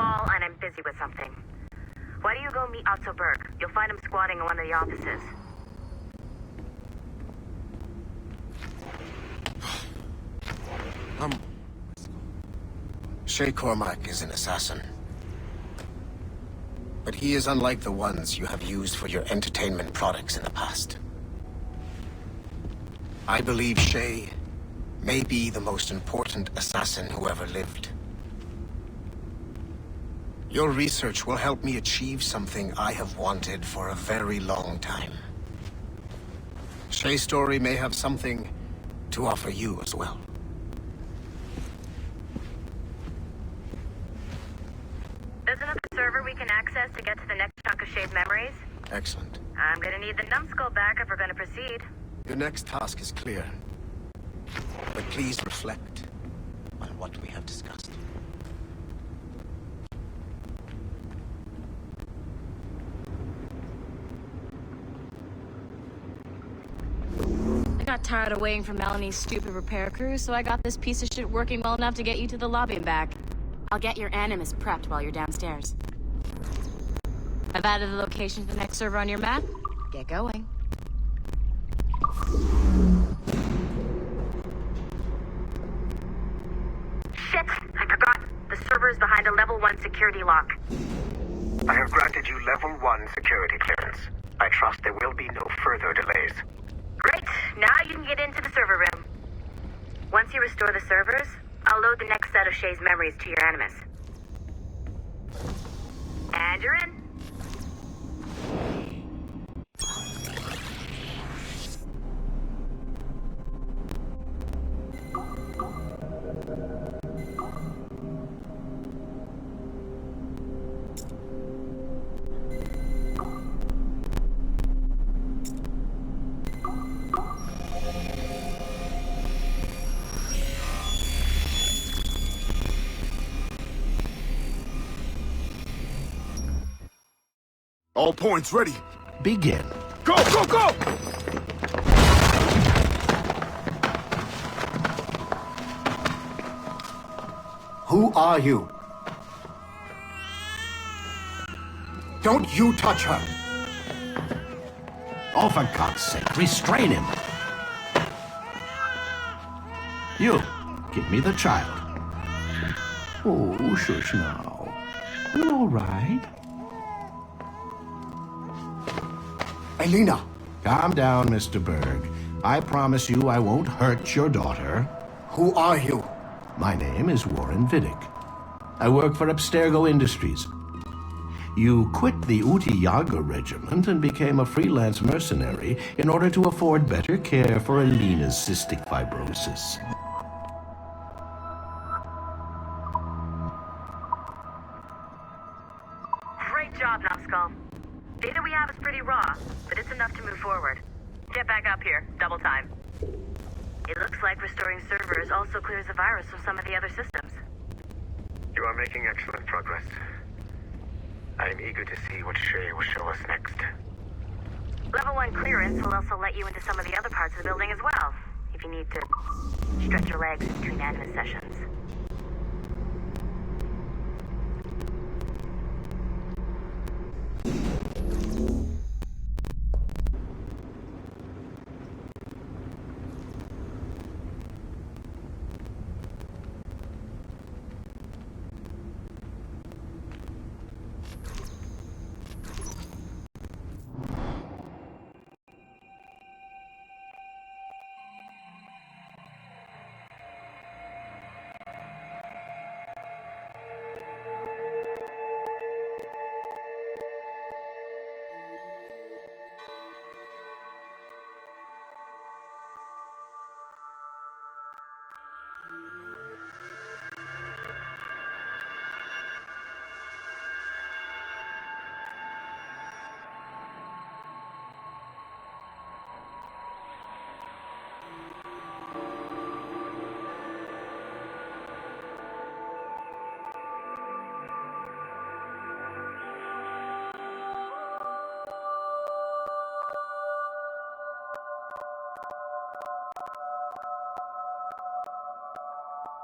all, and I'm busy with something. Why do you go meet Otto Berg? You'll find him squatting in one of the offices. Shay Cormac is an assassin. But he is unlike the ones you have used for your entertainment products in the past. I believe Shay may be the most important assassin who ever lived. Your research will help me achieve something I have wanted for a very long time. Shay's story may have something to offer you as well. There's another server we can access to get to the next chunk of Shay's memories. Excellent. I'm gonna need the numbskull back if we're gonna proceed. Your next task is clear. But please reflect on what we have discussed. I got tired of waiting for Melanie's stupid repair crew, so I got this piece of shit working well enough to get you to the lobby and back. I'll get your Animus prepped while you're downstairs. I've added the location to the next server on your map. Get going. Shit! I forgot. The server is behind a level 1 security lock. I have granted you level 1 security clearance. I trust there will be no further delays. Great! Now you can get into the server room. Once you restore the servers, I'll load the next set of Shay's memories to your Animus. And you're in. All points ready. Begin. Go, go, go! Who are you? Don't you touch her! Oh, for God's sake, restrain him! You, give me the child. Oh, shush now. You all right? Elena! Calm down, Mr. Berg. I promise you I won't hurt your daughter. Who are you? My name is Warren Vidic. I work for Abstergo Industries. You quit the Uti Yaga regiment and became a freelance mercenary in order to afford better care for Elena's cystic fibrosis. Great job, Numbskull. Data we have is pretty raw, but it's enough to move forward. Get back up here. Double time. It looks like restoring servers also clears the virus from some of the other systems. You are making excellent progress. I am eager to see what Shay will show us next. Level 1 clearance will also let you into some of the other parts of the building as well, if you need to stretch your legs between Animus sessions.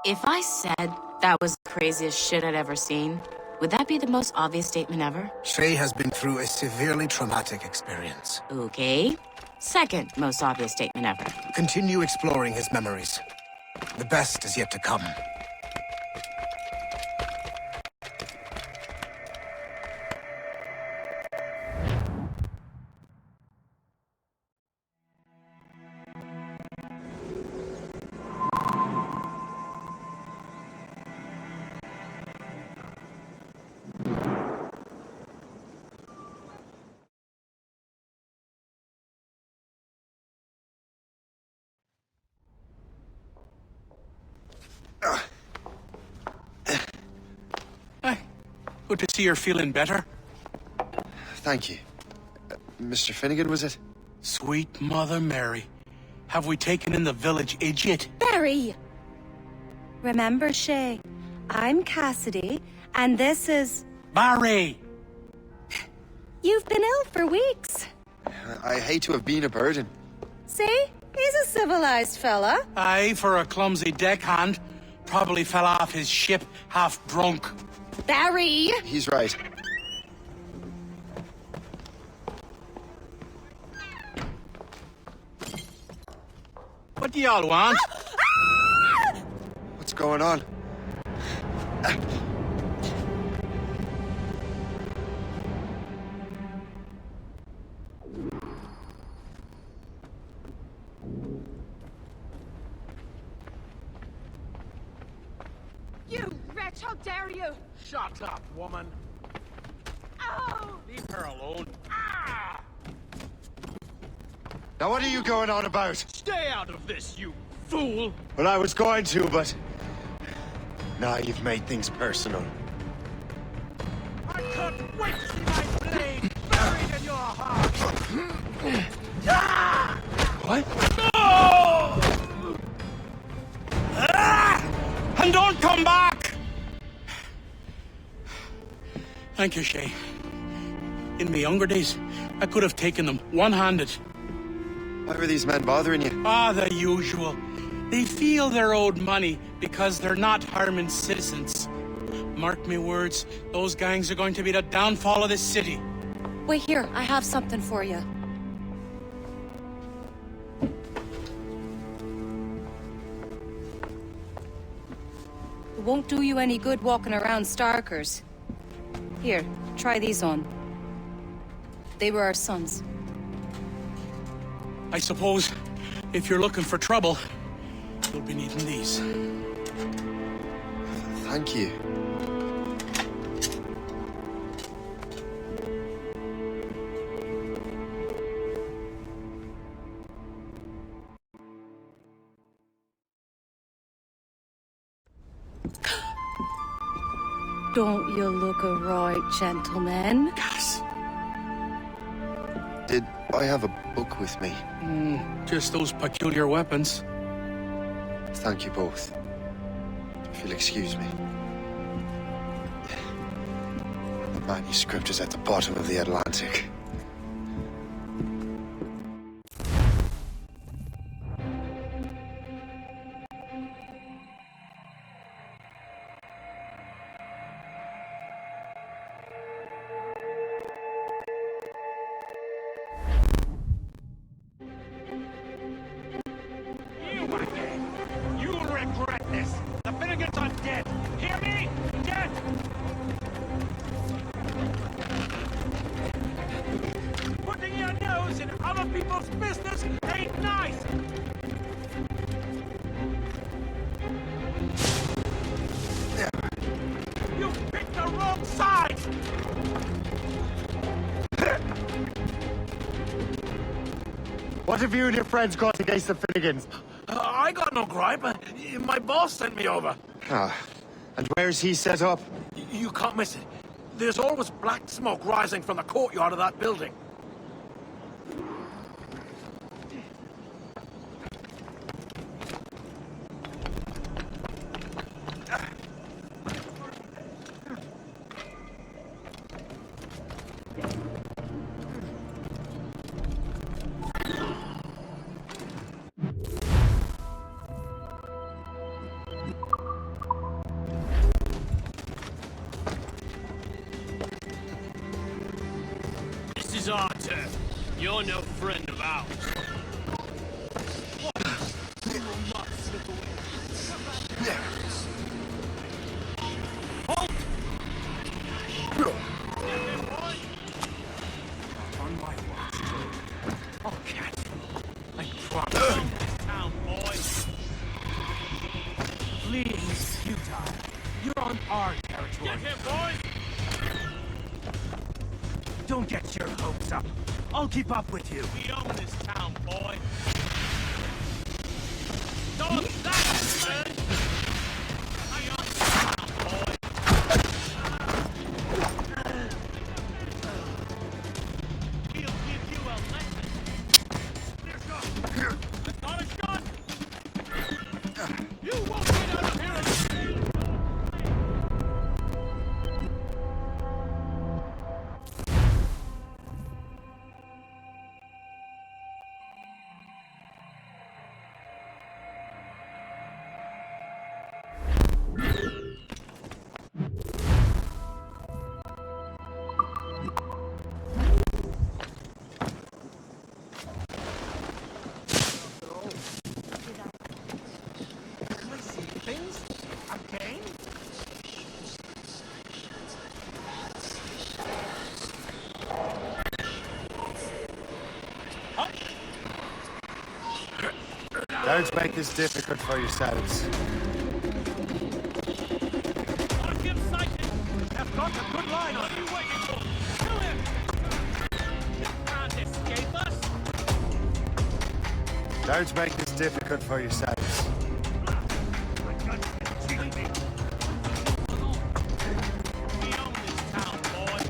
If I said that was the craziest shit I'd ever seen, Would that be the most obvious statement ever? Shay has been through a severely traumatic experience. Okay. Second most obvious statement ever. Continue exploring his memories. The best is yet to come. Hi. Good to see you're feeling better. Thank you. Mr. Finnegan, was it? Sweet Mother Mary. Have we taken in the village idiot? Barry! Remember, Shay, I'm Cassidy, and this is... Barry! You've been ill for weeks. I hate to have been a burden. See? He's a civilized fella. Aye, for a clumsy deckhand. Probably fell off his ship half drunk. Barry! He's right. What do y'all want? What's going on? You wretch, how dare you! Shut up, woman. Oh! Leave her alone. Ah! Now what are you going on about? Stay out of this, you fool! Well, I was going to, but... Now you've made things personal. I can't wait to see my blade buried in your heart! Ah! What? No! Ah! And don't come back! Thank you, Shay. In my younger days, I could have taken them one-handed. Why were these men bothering you? Ah, the usual. They feel they're owed money because they're not harming citizens. Mark me words, those gangs are going to be the downfall of this city. Wait here, I have something for you. It won't do you any good walking around Starkers. Here, try these on. They were our sons. I suppose if you're looking for trouble, you'll be needing these. Thank you. Don't you look a right gentleman? Gas. Did I have a book with me? Just those peculiar weapons. Thank you both. If you'll excuse me. The manuscript is at the bottom of the Atlantic. You again! You'll regret this! The Finnegans are dead! Hear me? Dead! Putting your nose in other people's business ain't nice! You picked the wrong side! What have you and your friends got against the Finnegans? I got no gripe. My boss sent me over. Ah, and where's he set up? You can't miss it. There's always black smoke rising from the courtyard of that building. You're no friend of ours. You will not slip away. Halt! On my watch. I'll catch you. I promise. Town, boys. Fleeing is futile. You're on our territory. Get him, boys! Don't get your hopes up. I'll keep up with you. We own this town, boy. Don't stop, man! I own this town, boy. We'll give you a lesson. That's not a shot! You won't get out of here alive! Don't make this difficult for yourselves. On him sighted! Have got a good line on you waiting for! Kill him! You can't escape us! Don't make this difficult for yourselves. We own this town, boy!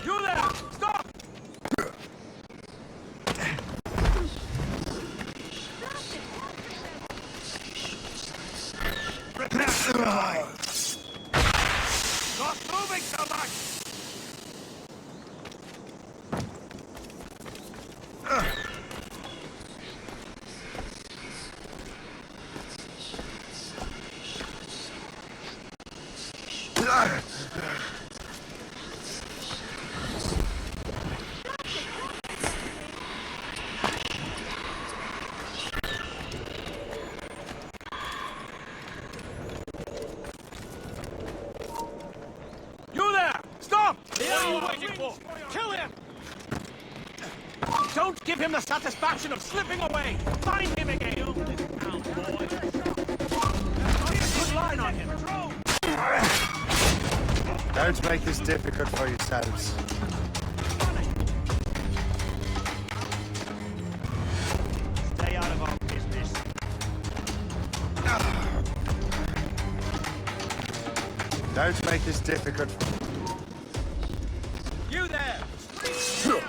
You there! Stop! Stop moving so much! You there! Stop! What are you waiting for? Kill him! Don't give him the satisfaction of slipping away! Find him again! Good line on him! Don't make this difficult for yourselves. Stay out of our business. Don't make this difficult. You there! For a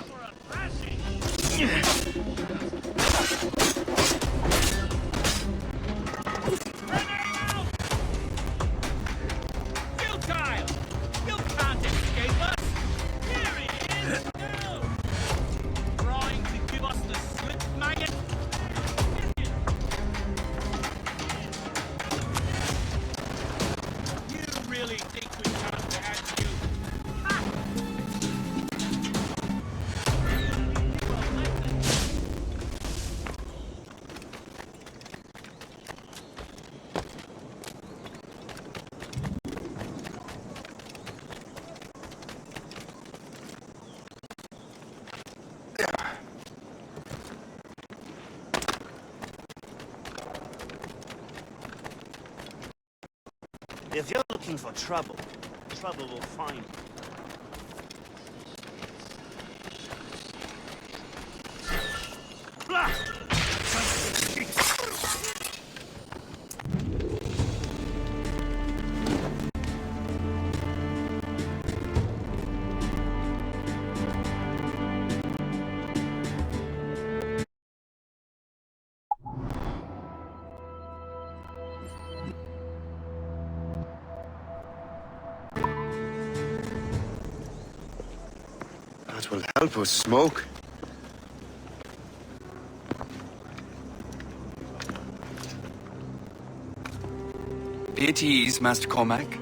thrashing! Grenade out! Futile! You can't escape us! Here he is! No! Trying to give us the slip, maggot? You really think we can't catch you? Ha! If you're looking for trouble, trouble will find you. Blast! That will help us smoke. Be at ease, Master Cormac.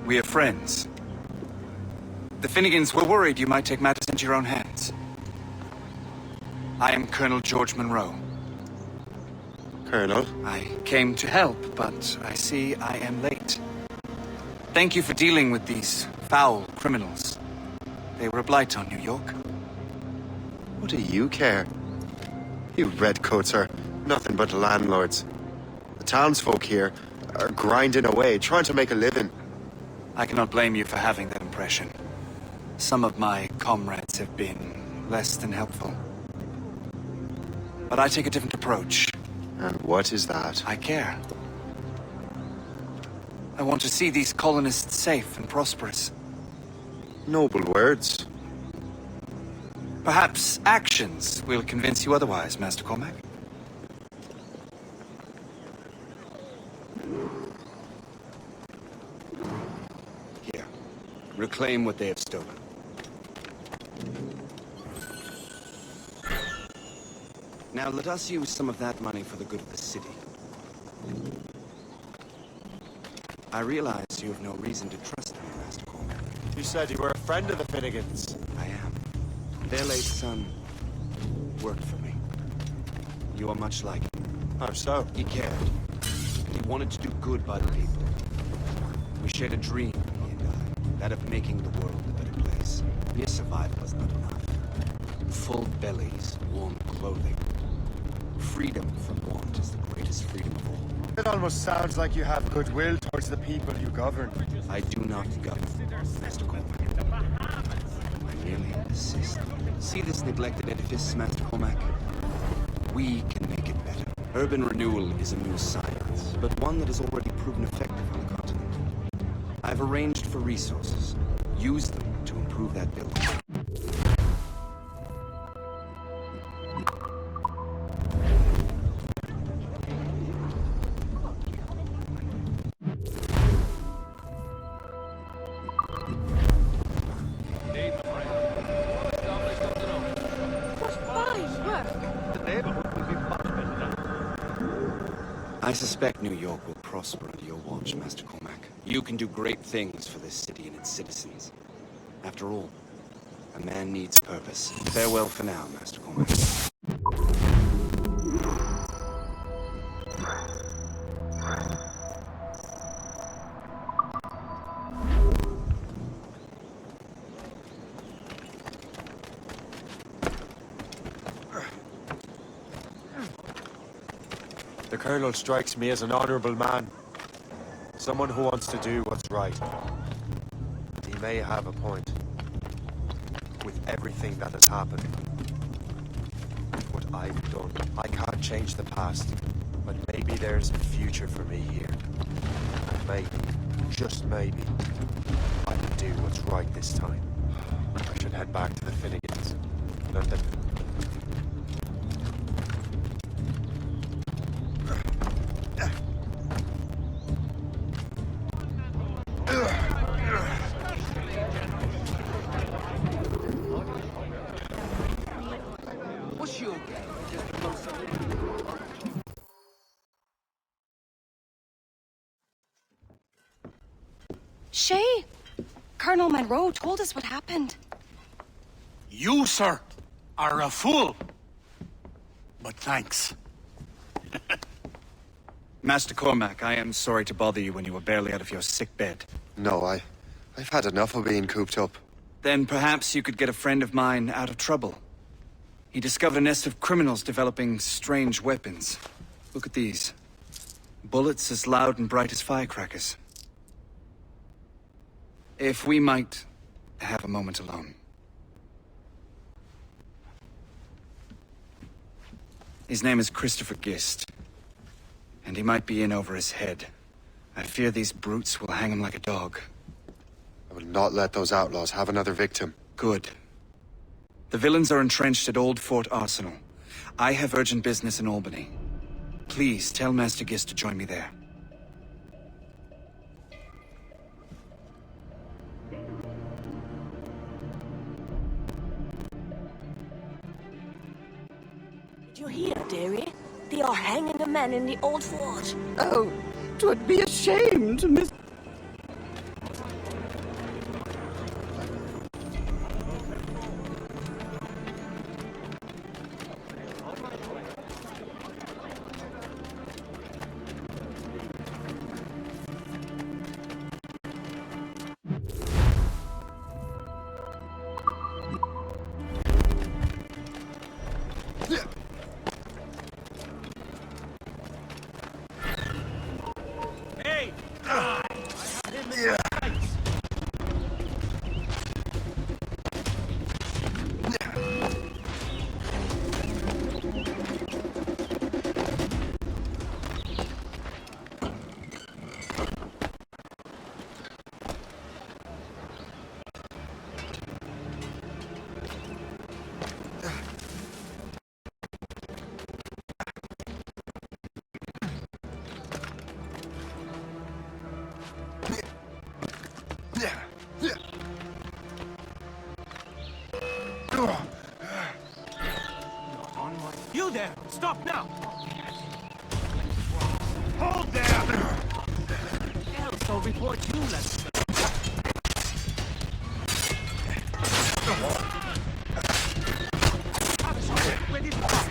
We are friends. The Finnegans were worried you might take matters into your own hands. I am Colonel George Monroe. Colonel? I came to help, but I see I am late. Thank you for dealing with these foul criminals. They were a blight on New York. What do you care? You redcoats are nothing but landlords. The townsfolk here are grinding away, trying to make a living. I cannot blame you for having that impression. Some of my comrades have been less than helpful. But I take a different approach. And what is that? I care. I want to see these colonists safe and prosperous. Noble words. Perhaps actions will convince you otherwise, Master Cormac. Here. Reclaim what they have stolen. Now let us use some of that money for the good of the city. I realize you have no reason to trust me, Master Cormac. You said you were a friend of the Finnegans. I am. Their late son worked for me. You are much like him. How so? He cared. He wanted to do good by the people. We shared a dream, he and I, that of making the world a better place. Mere survival is not enough. Full bellies, warm clothing. Freedom from want is the greatest freedom of all. It almost sounds like you have goodwill towards the people you govern. I do not govern, Master Cormac. I merely assist. See this neglected edifice, Master Cormac? We can make it better. Urban renewal is a new science, but one that has already proven effective on the continent. I've arranged for resources. Use them to improve that building. I suspect New York will prosper under your watch, Master Cormac. You can do great things for this city and its citizens. After all, a man needs purpose. Farewell for now, Master Cormac. The Colonel strikes me as an honorable man. Someone who wants to do what's right. He may have a point. With everything that has happened. What I've done. I can't change the past. But maybe there's a future for me here. Maybe, just maybe, I can do what's right this time. I should head back to the Finnegans. Let them... Shay! Colonel Monroe told us what happened. You, sir, are a fool. But thanks. Master Cormac, I am sorry to bother you when you were barely out of your sick bed. No, I've had enough of being cooped up. Then perhaps you could get a friend of mine out of trouble. He discovered a nest of criminals developing strange weapons. Look at these. Bullets as loud and bright as firecrackers. If we might have a moment alone. His name is Christopher Gist. And he might be in over his head. I fear these brutes will hang him like a dog. I will not let those outlaws have another victim. Good. The villains are entrenched at Old Fort Arsenal. I have urgent business in Albany. Please tell Master Gist to join me there. Did you hear, dearie? They are hanging a man in the old fort. Oh, 'twould be a shame to miss... Hey! I had him in my sights. You there! Stop now! Hold there! Else I'll report you, Lester. Ready to fire.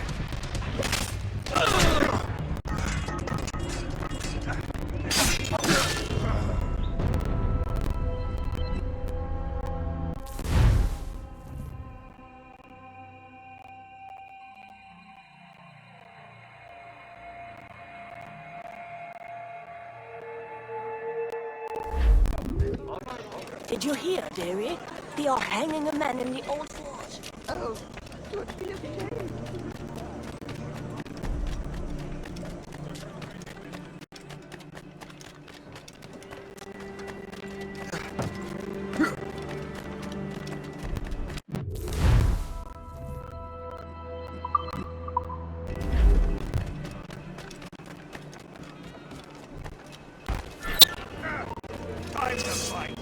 Did you hear, dearie? They are hanging a man in the old fort. Oh, 'twould be a shame. Time to fight!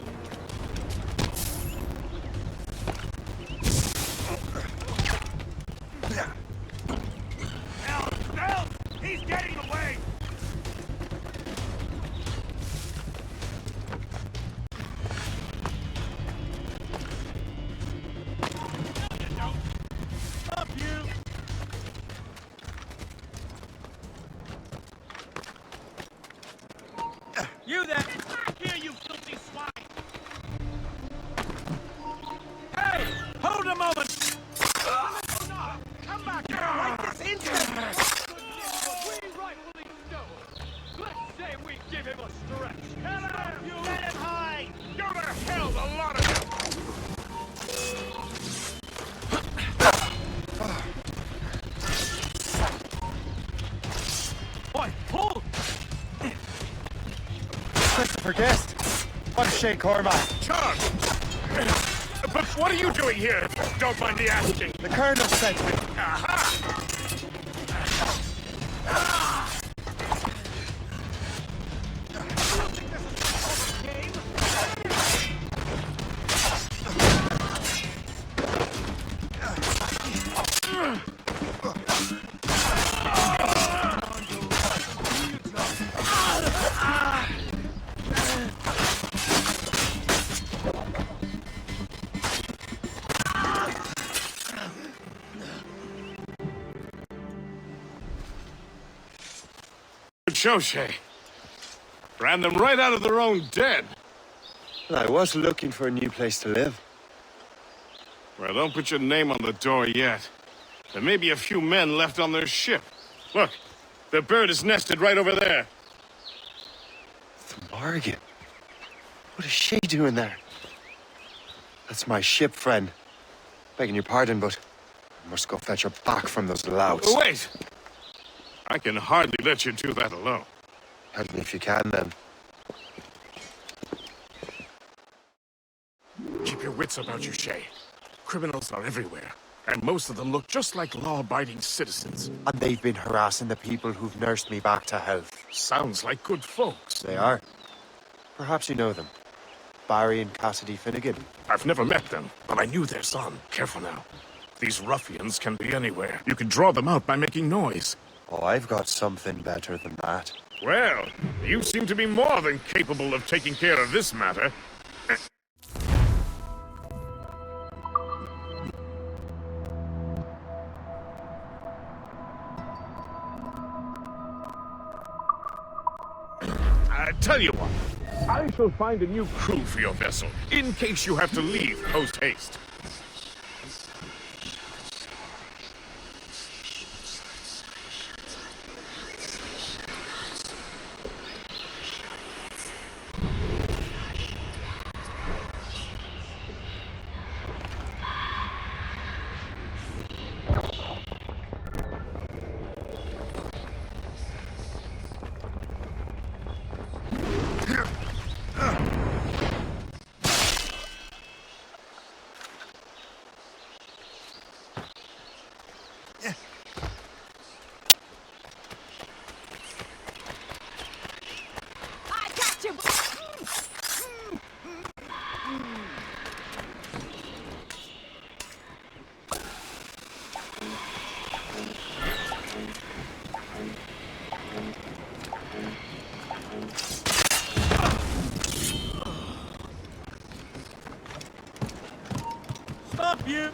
Help! He's getting away! Up you! You there! Back here, you filthy swine! Hey! Hold a moment! Come back here right this instant! We rightfully stole. Let's say we give him a stretch. Kill him! You let him hide! Go to hell, the lot of you! Boy, hold! Christopher Guest. I'm Shay Cormac. Charge! But what are you doing here, if you don't mind me asking? The Colonel sent me. Aha! Good show, Shay. Ran them right out of their own den. Well, I was looking for a new place to live. Well, don't put your name on the door yet. There may be a few men left on their ship. Look, the bird is nested right over there. The Morgan. What is she doing there? That's my ship, friend. Begging your pardon, but I must go fetch her back from those louts. Wait! I can hardly let you do that alone. Help me if you can, then. Keep your wits about you, Shay. Criminals are everywhere, and most of them look just like law-abiding citizens. And they've been harassing the people who've nursed me back to health. Sounds like good folks. They are. Perhaps you know them. Barry and Cassidy Finnegan. I've never met them, but I knew their son. Careful now. These ruffians can be anywhere. You can draw them out by making noise. Oh, I've got something better than that. Well, you seem to be more than capable of taking care of this matter. Tell you what, I shall find a new crew for your vessel, in case you have to leave post-haste. Stop you!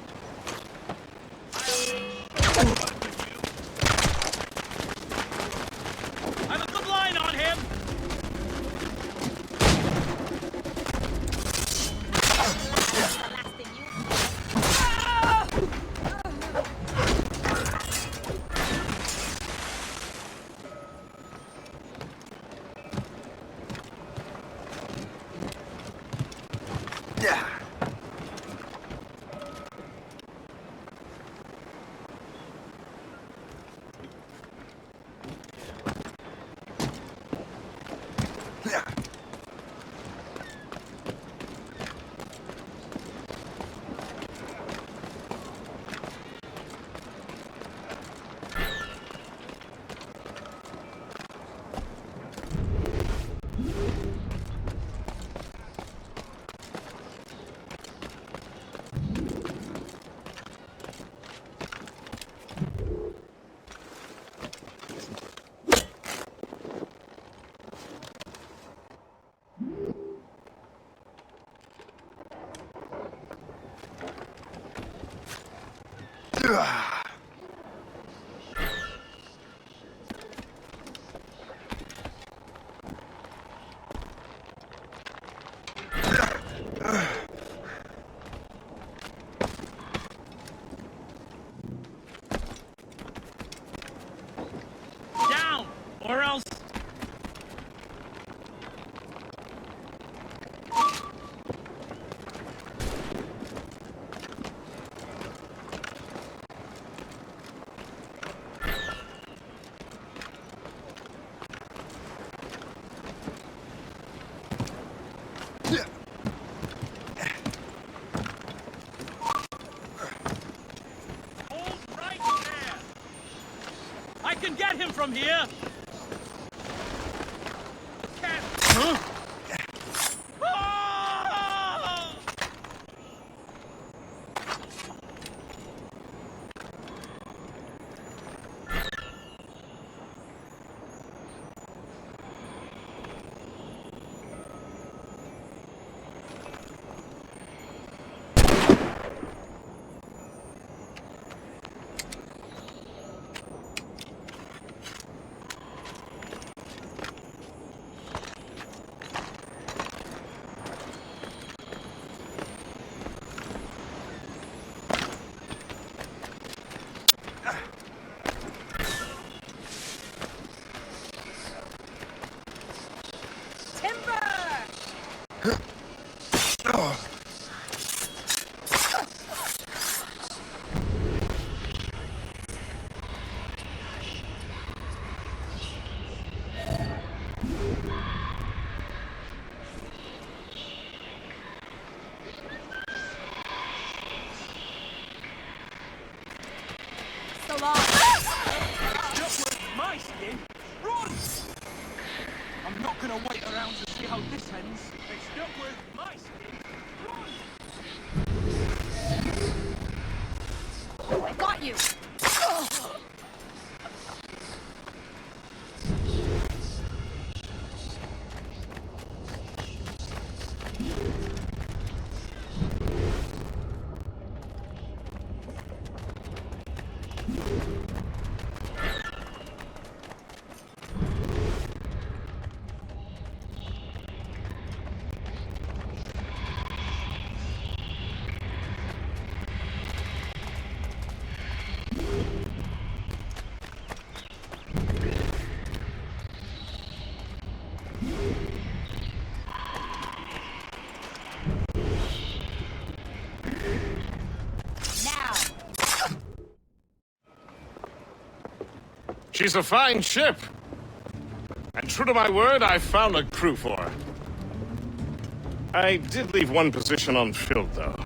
I have a good line on him! Down! Or else... I can get him from here! Huh? My skin? Run! I'm not gonna wait around to see how this ends. It's not worth my skin. Run! you! She's a fine ship. And true to my word, I found a crew for her. I did leave one position unfilled, though.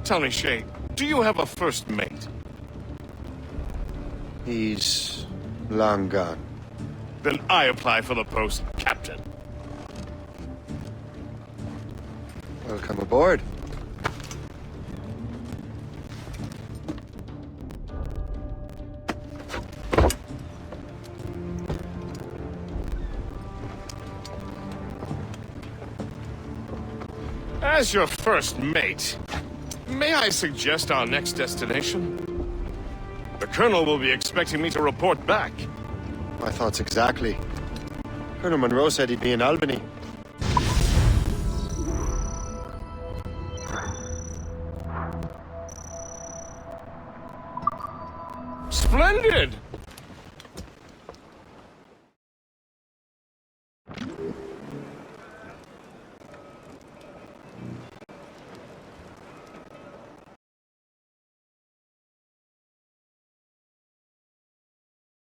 Tell me, Shay, do you have a first mate? He's long gone. Then I apply for the post, Captain. Welcome aboard. As your first mate, may I suggest our next destination? The Colonel will be expecting me to report back. My thoughts exactly. Colonel Monroe said he'd be in Albany. Splendid!